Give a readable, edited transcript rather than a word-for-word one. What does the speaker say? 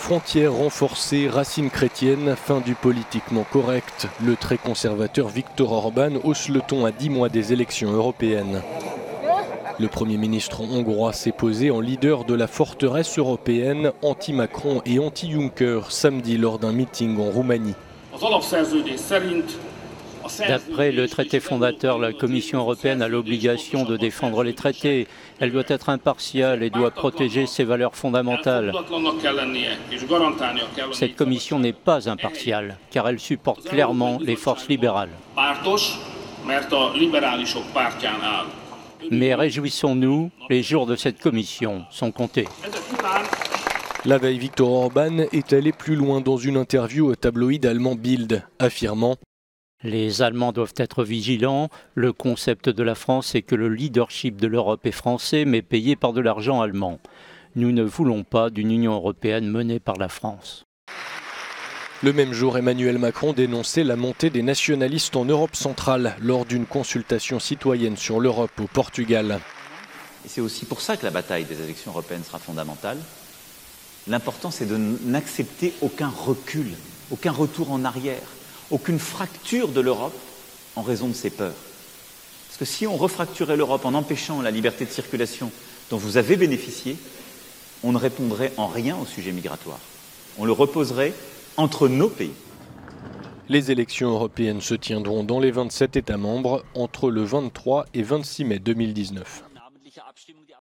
Frontières renforcées, racines chrétiennes, fin du politiquement correct. Le très conservateur Viktor Orban hausse le ton à 10 mois des élections européennes. Le Premier ministre hongrois s'est posé en leader de la forteresse européenne anti-Macron et anti-Juncker samedi lors d'un meeting en Roumanie. D'après le traité fondateur, la Commission européenne a l'obligation de défendre les traités. Elle doit être impartiale et doit protéger ses valeurs fondamentales. Cette commission n'est pas impartiale, car elle supporte clairement les forces libérales. Mais réjouissons-nous, les jours de cette commission sont comptés. La veille, Viktor Orban est allé plus loin dans une interview au tabloïd allemand Bild, affirmant « Les Allemands doivent être vigilants. Le concept de la France est que le leadership de l'Europe est français, mais payé par de l'argent allemand. Nous ne voulons pas d'une Union européenne menée par la France. » Le même jour, Emmanuel Macron dénonçait la montée des nationalistes en Europe centrale lors d'une consultation citoyenne sur l'Europe au Portugal. Et c'est aussi pour ça que la bataille des élections européennes sera fondamentale. L'important, c'est de n'accepter aucun recul, aucun retour en arrière, aucune fracture de l'Europe en raison de ses peurs. Parce que si on refracturait l'Europe en empêchant la liberté de circulation dont vous avez bénéficié, on ne répondrait en rien au sujet migratoire. On le reposerait entre nos pays. Les élections européennes se tiendront dans les 27 États membres entre le 23 et 26 mai 2019.